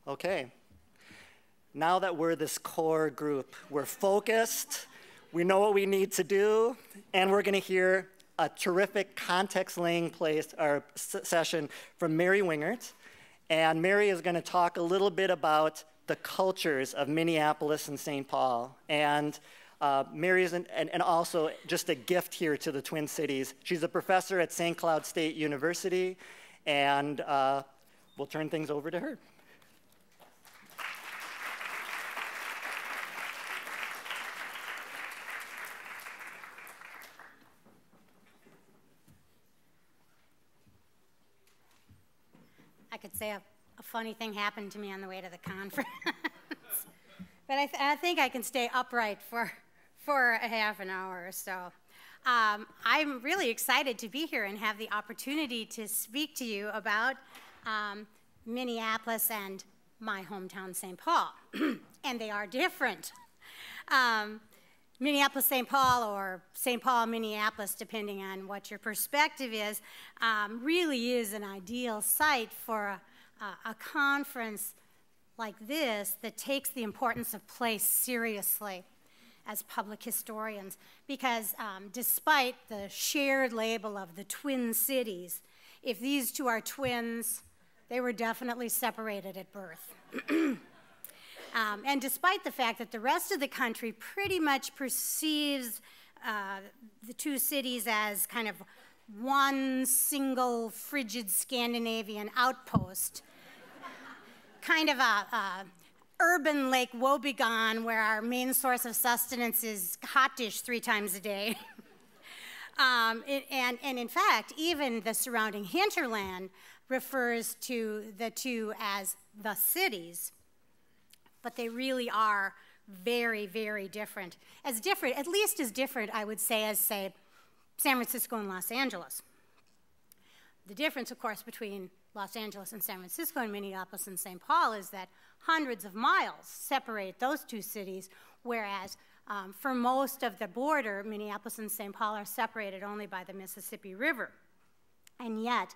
Okay. Now that we're this core group, we're focused, we know what we need to do, and we're going to hear a terrific context-laying session from Mary Wingert. And Mary is going to talk a little bit about the cultures of Minneapolis and St. Paul. And Mary is and also just a gift here to the Twin Cities. She's a professor at St. Cloud State University, and we'll turn things over to her. I could say a funny thing happened to me on the way to the conference. But I think I can stay upright for a half an hour or so. I'm really excited to be here and have the opportunity to speak to you about Minneapolis and my hometown, St. Paul. And they are different. Minneapolis, St. Paul, or St. Paul, Minneapolis, depending on what your perspective is, really is an ideal site for a conference like this that takes the importance of place seriously as public historians, because despite the shared label of the Twin Cities, if these two are twins, they were definitely separated at birth. And despite the fact that the rest of the country pretty much perceives the two cities as kind of one single frigid Scandinavian outpost, kind of a urban Lake Wobegon where our main source of sustenance is hot dish 3 times a day. And in fact, even the surrounding hinterland refers to the two as the cities. But they really are very, very different. At least as different, I would say, as, say, San Francisco and Los Angeles. The difference, of course, between Los Angeles and San Francisco and Minneapolis and St. Paul is that hundreds of miles separate those two cities, whereas for most of the border, Minneapolis and St. Paul are separated only by the Mississippi River. And yet,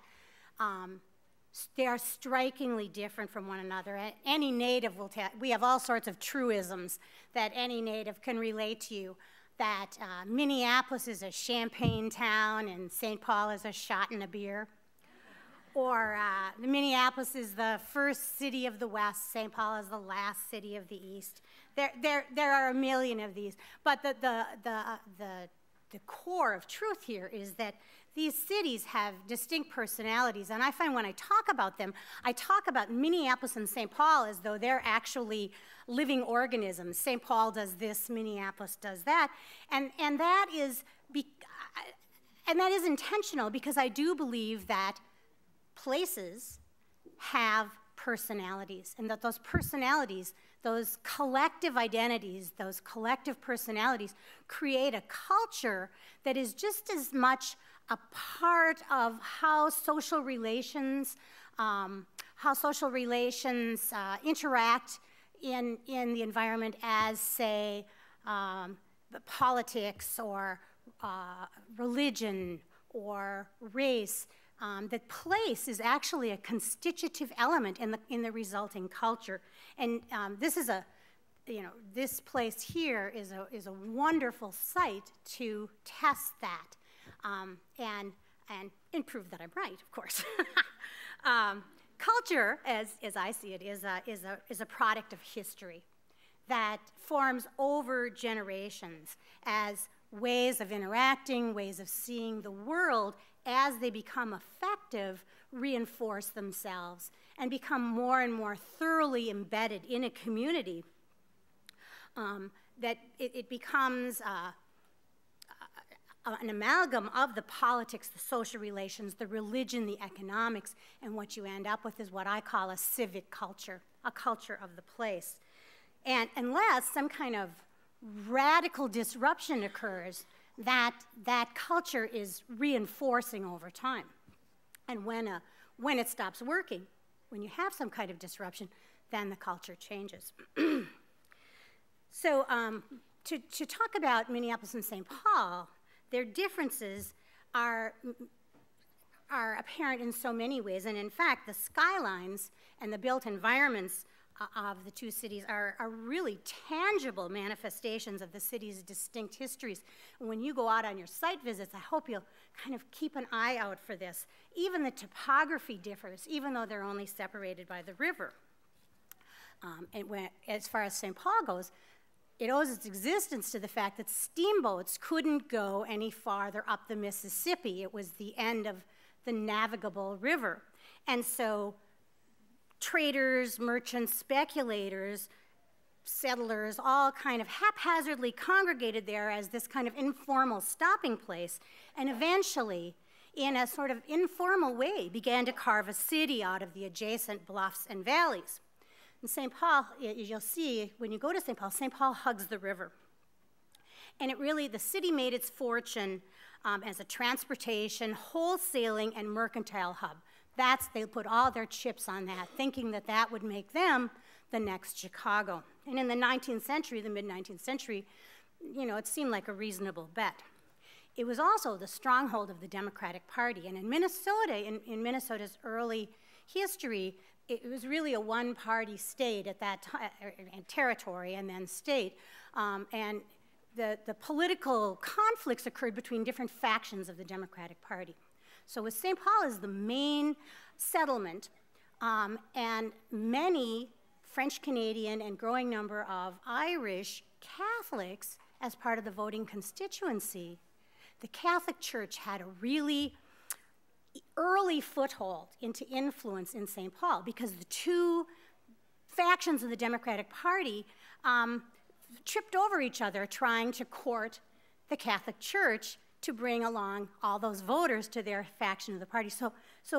they are strikingly different from one another. Any native will tell, we have all sorts of truisms that any native can relate to you, that Minneapolis is a champagne town and St. Paul is a shot and a beer. Or Minneapolis is the first city of the West, St. Paul is the last city of the East. There are a million of these, but the core of truth here is that these cities have distinct personalities, and I find when I talk about them, I talk about Minneapolis and St. Paul as though they're actually living organisms. St. Paul does this, Minneapolis does that, and that is intentional, because I do believe that places have personalities, and that those personalities, those collective identities, those collective personalities create a culture that is just as much a part of how social relations interact in the environment as, say, politics or religion or race. That place is actually a constitutive element in the resulting culture, and this place here is a wonderful site to test that, and prove that I'm right, of course. Culture, as I see it, is a product of history that forms over generations as ways of interacting, ways of seeing the world, as they become effective, reinforce themselves and become more and more thoroughly embedded in a community, that it becomes an amalgam of the politics, the social relations, the religion, the economics, and what you end up with is what I call a civic culture, a culture of the place. And unless some kind of radical disruption occurs, that culture is reinforcing over time. And when it stops working, when you have some kind of disruption, then the culture changes. So to talk about Minneapolis and St. Paul, their differences are apparent in so many ways. And in fact, the skylines and the built environments of the two cities are really tangible manifestations of the city's distinct histories. And when you go out on your site visits, I hope you'll kind of keep an eye out for this. Even the topography differs, even though they're only separated by the river. As far as St. Paul goes, it owes its existence to the fact that steamboats couldn't go any farther up the Mississippi. It was the end of the navigable river. And so traders, merchants, speculators, settlers, all kind of haphazardly congregated there as this kind of informal stopping place, and eventually, in a sort of informal way, began to carve a city out of the adjacent bluffs and valleys. In St. Paul, you'll see, when you go to St. Paul hugs the river. And the city made its fortune as a transportation, wholesaling, and mercantile hub. They put all their chips on that, thinking that that would make them the next Chicago. And in the 19th century, the mid-19th century, it seemed like a reasonable bet. It was also the stronghold of the Democratic Party. And in Minnesota, in Minnesota's early history, it was really a one-party state at that time, territory and then state. And the political conflicts occurred between different factions of the Democratic Party. So with St. Paul as the main settlement, and many French-Canadian and growing number of Irish Catholics as part of the voting constituency, the Catholic Church had a really early foothold into influence in St. Paul because the two factions of the Democratic Party tripped over each other trying to court the Catholic Church to bring along all those voters to their faction of the party. So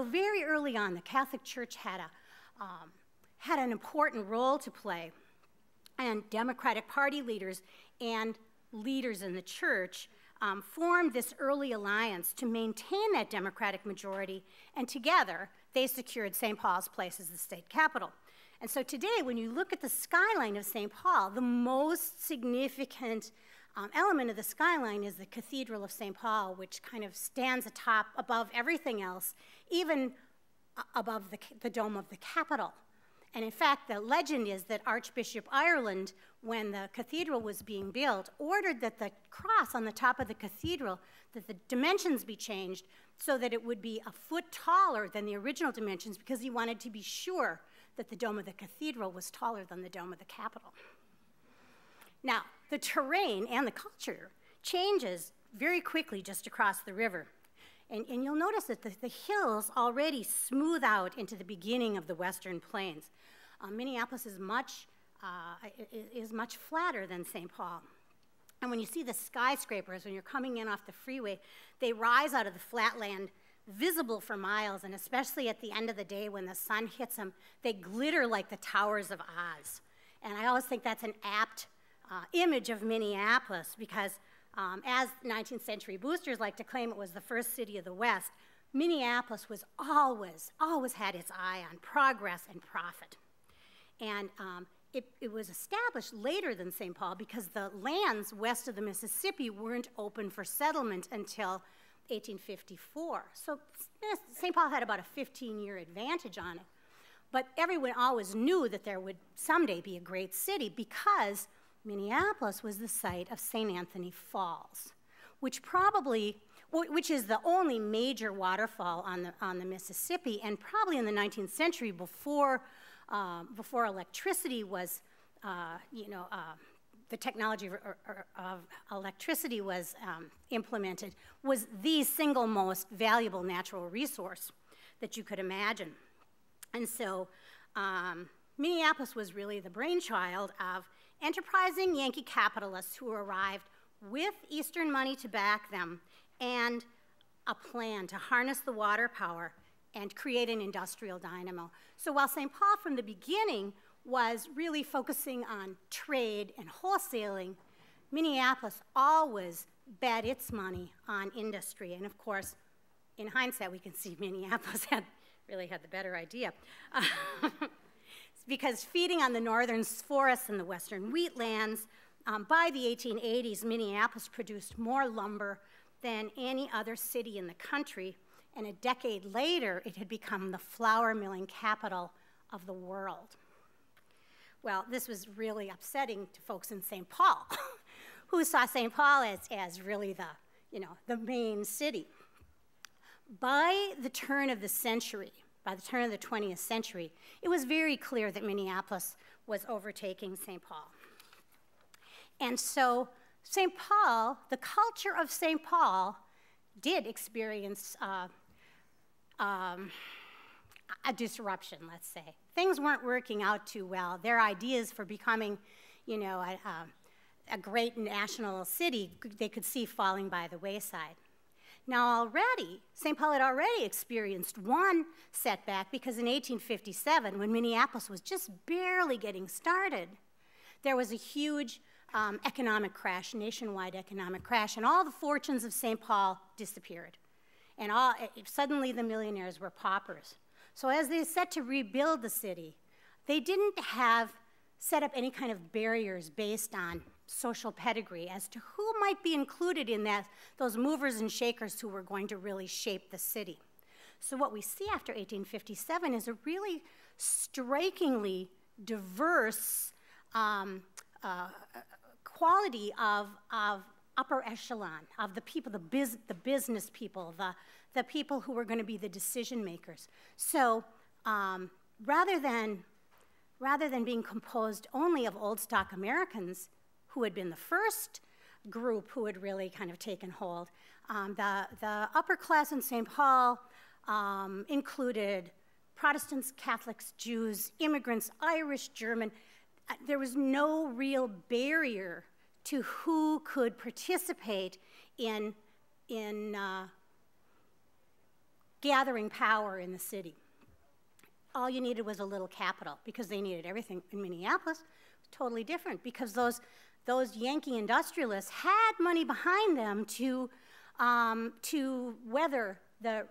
very early on, the Catholic Church had an important role to play, and Democratic Party leaders and leaders in the church formed this early alliance to maintain that Democratic majority, and together they secured St. Paul's place as the state capital. And so today, when you look at the skyline of St. Paul, the most significant element of the skyline is the Cathedral of St. Paul, which kind of stands above everything else, even above the dome of the Capitol. And in fact, the legend is that Archbishop Ireland, when the cathedral was being built, ordered that the cross on the top of the cathedral, that the dimensions be changed so that it would be a foot taller than the original dimensions, because he wanted to be sure that the dome of the cathedral was taller than the dome of the Capitol. Now, the terrain and the culture changes very quickly just across the river. And you'll notice that the hills already smooth out into the beginning of the Western Plains. Minneapolis is much flatter than St. Paul. And when you see the skyscrapers, when you're coming in off the freeway, they rise out of the flatland, visible for miles, and especially at the end of the day when the sun hits them, they glitter like the towers of Oz. And I always think that's an apt image of Minneapolis because as 19th century boosters like to claim it was the first city of the West, Minneapolis was always had its eye on progress and profit. And it was established later than St. Paul because the lands west of the Mississippi weren't open for settlement until 1854. So St. Paul had about a 15-year advantage on it. But everyone always knew that there would someday be a great city because Minneapolis was the site of St. Anthony Falls, which is the only major waterfall on the Mississippi, and probably in the 19th century before electricity was, the technology of electricity was implemented, was the single most valuable natural resource that you could imagine. And so Minneapolis was really the brainchild of enterprising Yankee capitalists who arrived with Eastern money to back them and a plan to harness the water power and create an industrial dynamo. So while St. Paul from the beginning was really focusing on trade and wholesaling, Minneapolis always bet its money on industry. And of course, in hindsight, we can see Minneapolis really had the better idea. Because feeding on the northern forests and the western wheatlands, by the 1880s, Minneapolis produced more lumber than any other city in the country, and a decade later, it had become the flour milling capital of the world. Well, this was really upsetting to folks in St. Paul, who saw St. Paul as really the main city. By the turn of the century, by the turn of the 20th century, it was very clear that Minneapolis was overtaking St. Paul. And so St. Paul, the culture of St. Paul, did experience a disruption, let's say. Things weren't working out too well. Their ideas for becoming, a great national city, they could see falling by the wayside. Now already, St. Paul had already experienced one setback because in 1857, when Minneapolis was just barely getting started, there was a huge economic crash, nationwide economic crash, and all the fortunes of St. Paul disappeared. And suddenly the millionaires were paupers. So as they set to rebuild the city, they didn't have set up any kind of barriers based on social pedigree as to who might be included in those movers and shakers who were going to really shape the city. So what we see after 1857 is a really strikingly diverse quality of upper echelon, of the people, the business people, the people who were going to be the decision makers. So rather than being composed only of old stock Americans who had been the first group who had really kind of taken hold, the upper class in St. Paul included Protestants, Catholics, Jews, immigrants, Irish, German. There was no real barrier to who could participate in gathering power in the city. All you needed was a little capital, because they needed everything. In Minneapolis, totally different, because those Yankee industrialists had money behind them to weather the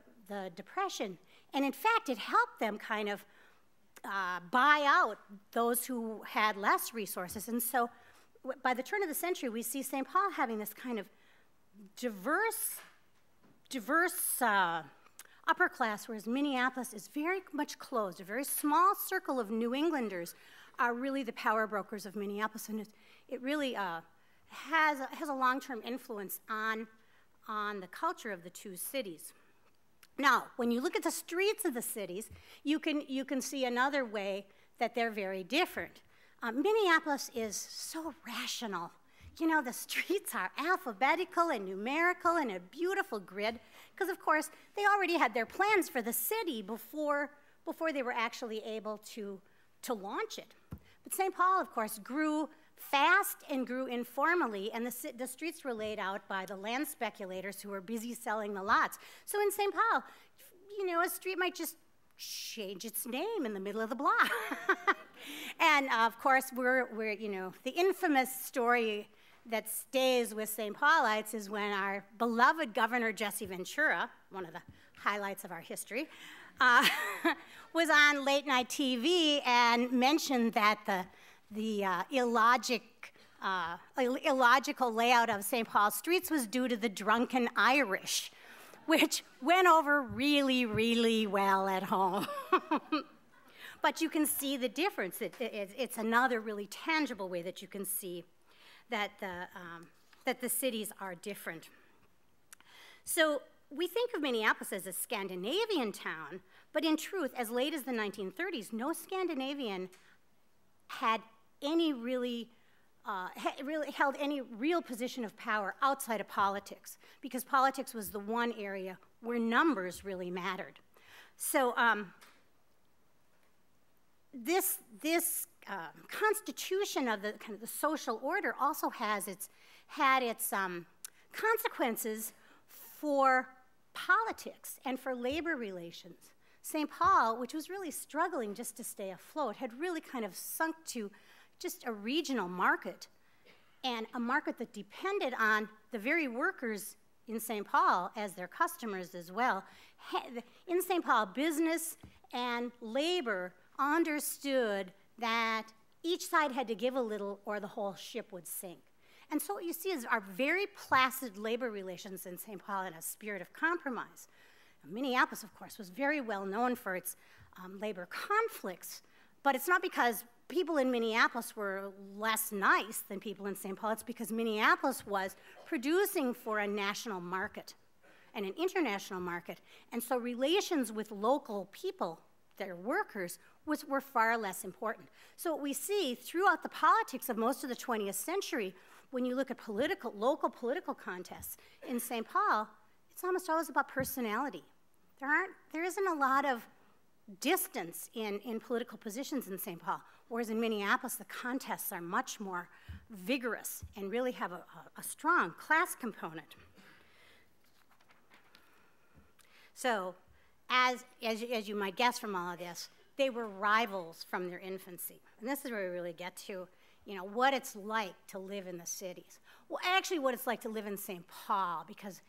Depression. And in fact, it helped them kind of buy out those who had less resources. And so by the turn of the century, we see St. Paul having this kind of diverse upper class, whereas Minneapolis is very much closed. A very small circle of New Englanders are really the power brokers of Minneapolis, and it really has a long-term influence on the culture of the two cities. Now, when you look at the streets of the cities, you can see another way that they're very different. Minneapolis is so rational. You know, the streets are alphabetical and numerical and a beautiful grid, because of course they already had their plans for the city before they were actually able to launch it. But St. Paul, of course, grew fast and grew informally, and the streets were laid out by the land speculators who were busy selling the lots. So in St. Paul, a street might just change its name in the middle of the block. And of course, we're the infamous story that stays with St. Paulites is when our beloved Governor Jesse Ventura, one of the highlights of our history, was on late night TV and mentioned that the illogical layout of St. Paul streets was due to the drunken Irish, which went over really, really well at home. But you can see the difference. It's another really tangible way that you can see that the cities are different. So we think of Minneapolis as a Scandinavian town, but in truth, as late as the 1930s, no Scandinavian had held any real position of power outside of politics, because politics was the one area where numbers really mattered. So this constitution of the kind of the social order also had its consequences for politics and for labor relations. St. Paul, which was really struggling just to stay afloat, had really kind of sunk to just a regional market, and a market that depended on the very workers in St. Paul as their customers as well. In St. Paul, business and labor understood that each side had to give a little or the whole ship would sink. And so what you see is our very placid labor relations in St. Paul in a spirit of compromise. Minneapolis, of course, was very well known for its labor conflicts, but it's not because people in Minneapolis were less nice than people in St. Paul. It's because Minneapolis was producing for a national market and an international market. And so relations with local people, their workers, were far less important. So what we see throughout the politics of most of the 20th century, when you look at local political contests in St. Paul, it's almost always about personality. There isn't a lot of distance in political positions in St. Paul, whereas in Minneapolis, the contests are much more vigorous and really have a strong class component. So, as you might guess from all of this, they were rivals from their infancy. And this is where we really get to, what it's like to live in the cities. Well, actually what it's like to live in St. Paul, because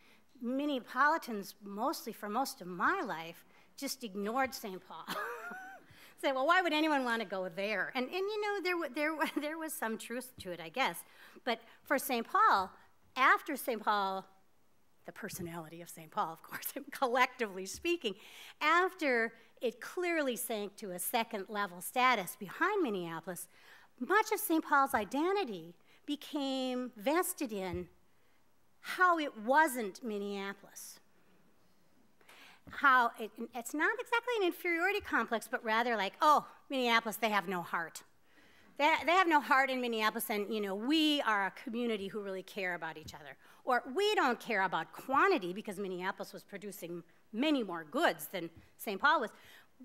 Minneapolitans, mostly for most of my life, just ignored St. Paul. Say, well, why would anyone want to go there? And there was some truth to it, I guess. But for St. Paul, after St. Paul, the personality of St. Paul, of course, collectively speaking, after it clearly sank to a second-level status behind Minneapolis, much of St. Paul's identity became vested in how it wasn't Minneapolis. How it's not exactly an inferiority complex, but rather like, oh, Minneapolis, they have no heart. They have no heart in Minneapolis, and we are a community who really care about each other. Or we don't care about quantity because Minneapolis was producing many more goods than St. Paul was.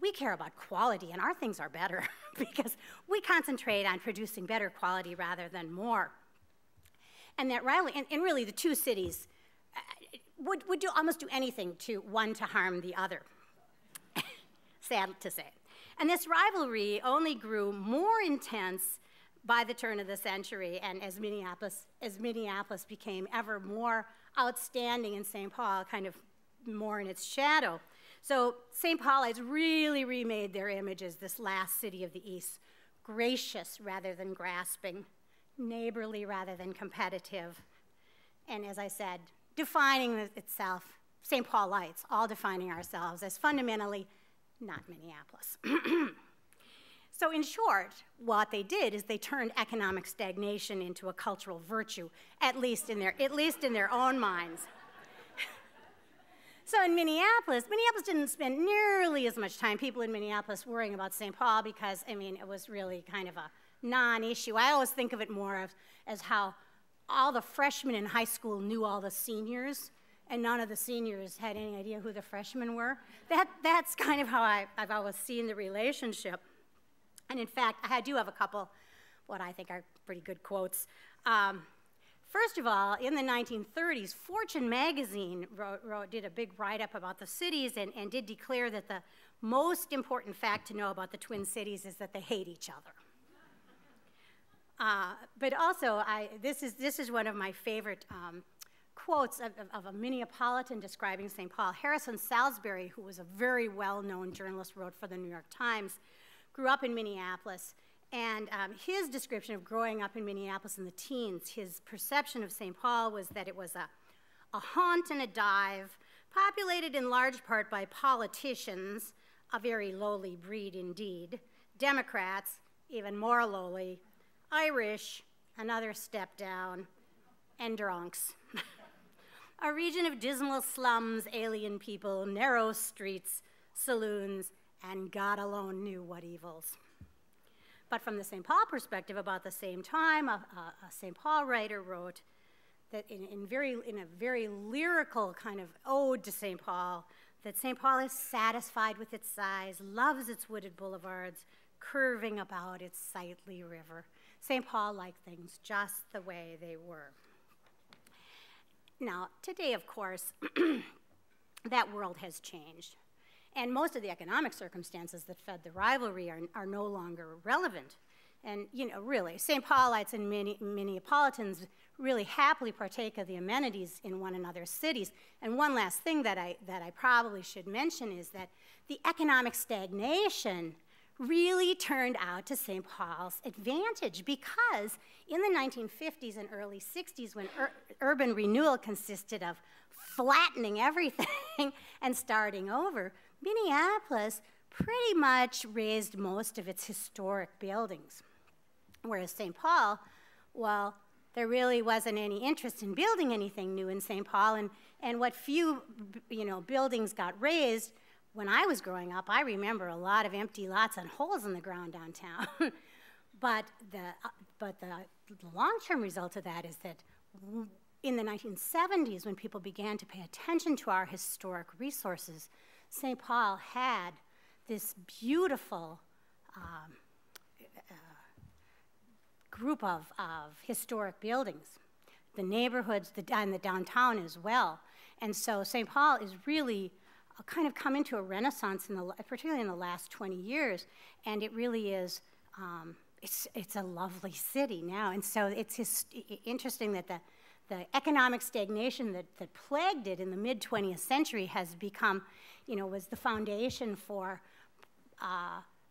We care about quality, and our things are better because we concentrate on producing better quality rather than more. And that rivalry, and really the two cities would almost do anything to one to harm the other, sad to say. And this rivalry only grew more intense by the turn of the century, and as Minneapolis became ever more outstanding and St. Paul kind of more in its shadow. So St. Paulites really remade their image as this last city of the East, gracious rather than grasping, neighborly rather than competitive, and as I said, defining itself, St. Paulites, all defining ourselves as fundamentally not Minneapolis. So in short, what they did is they turned economic stagnation into a cultural virtue, at least in their own minds. So in Minneapolis didn't spend nearly as much time, people in Minneapolis, worrying about St. Paul because, it was really kind of a non-issue. I always think of it more as how all the freshmen in high school knew all the seniors, and none of the seniors had any idea who the freshmen were. That's kind of how I've always seen the relationship. And in fact, I do have a couple what I think are pretty good quotes. First of all, in the 1930s, Fortune magazine did a big write-up about the cities and did declare that the most important fact to know about the Twin Cities is that they hate each other. But also, this is one of my favorite quotes of a Minneapolitan describing St. Paul. Harrison Salisbury, who was a very well-known journalist, wrote for the New York Times, grew up in Minneapolis, and his description of growing up in Minneapolis in the teens, his perception of St. Paul was that it was a haunt and a dive, populated in large part by politicians, a very lowly breed indeed, Democrats, even more lowly, Irish, another step down, and drunks. A region of dismal slums, alien people, narrow streets, saloons, and God alone knew what evils. But from the St. Paul perspective, about the same time, a St. Paul writer wrote that in a very lyrical kind of ode to St. Paul, that St. Paul is satisfied with its size, loves its wooded boulevards, curving about its sightly river. St. Paul liked things just the way they were. Now, today, of course, that world has changed. And most of the economic circumstances that fed the rivalry are no longer relevant. And, really, St. Paulites and Minneapolitans really happily partake of the amenities in one another's cities. And one last thing that I probably should mention is that the economic stagnation really turned out to St. Paul's advantage, because in the 1950s and early 60s, when urban renewal consisted of flattening everything and starting over, Minneapolis pretty much razed most of its historic buildings. Whereas St. Paul, well, there really wasn't any interest in building anything new in St. Paul, and what few, buildings got raised when I was growing up, I remember a lot of empty lots and holes in the ground downtown. But the long-term result of that is that in the 1970s, when people began to pay attention to our historic resources, St. Paul had this beautiful group of historic buildings, the neighborhoods, and the downtown as well. And so St. Paul is really kind of come into a renaissance, particularly in the last 20 years, and it really is, it's a lovely city now. And so it's interesting that the economic stagnation that plagued it in the mid-20th century has become, was the foundation for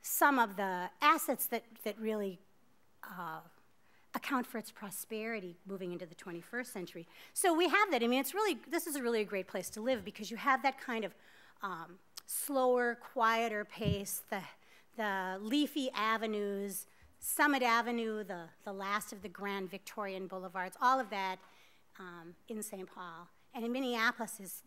some of the assets that really account for its prosperity moving into the 21st century. So we have that. I mean, this is really a great place to live because you have that kind of slower, quieter pace, the leafy avenues, Summit Avenue, the last of the grand Victorian boulevards, all of that in St. Paul. And in Minneapolis,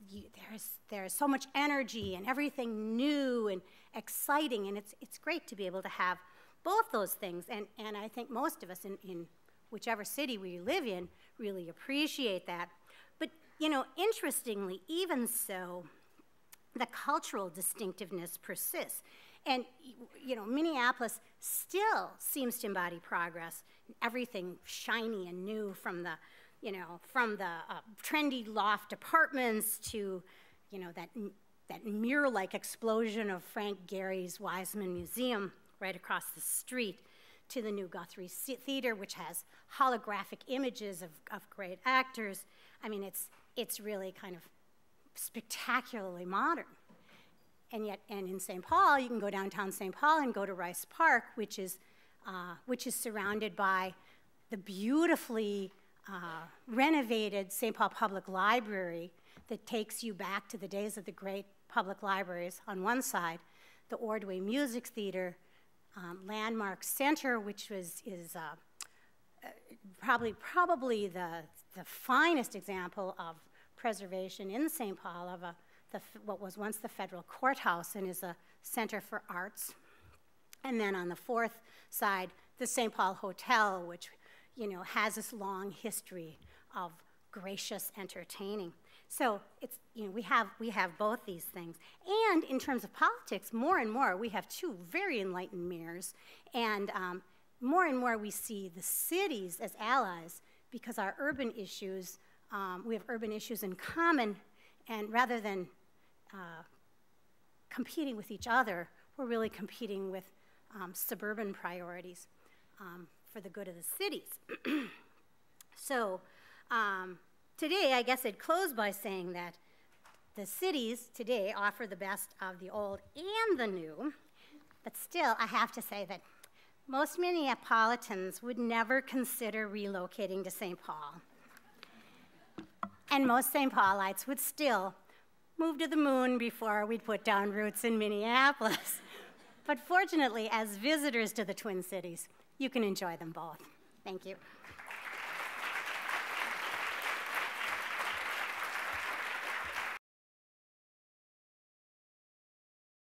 there's so much energy and everything new and exciting, and it's great to be able to have both those things. And I think most of us in whichever city we live in really appreciate that. But, interestingly, even so, the cultural distinctiveness persists. And, Minneapolis still seems to embody progress, everything shiny and new from the trendy loft apartments to, that mirror-like explosion of Frank Gehry's Wiseman Museum right across the street, to the new Guthrie Theater, which has holographic images of great actors. I mean, it's really kind of spectacularly modern. And in St. Paul, you can go downtown St. Paul and go to Rice Park, which is surrounded by the beautifully renovated St. Paul Public Library that takes you back to the days of the great public libraries on one side, the Ordway Music Theater, Landmark Center, which is probably the finest example of preservation in St. Paul of what was once the federal courthouse and is a center for arts. And then on the fourth side, the St. Paul Hotel, which has this long history of gracious entertaining. So it's, we have both these things. And in terms of politics, more and more, we have two very enlightened mayors, and more and more we see the cities as allies because our urban issues, we have urban issues in common, and rather than competing with each other, we're really competing with suburban priorities for the good of the cities. So today, I guess I'd close by saying that the cities today offer the best of the old and the new, but still, I have to say that most Minneapolitans would never consider relocating to St. Paul. And most St. Paulites would still move to the moon before we'd put down roots in Minneapolis. But fortunately, as visitors to the Twin Cities, you can enjoy them both. Thank you.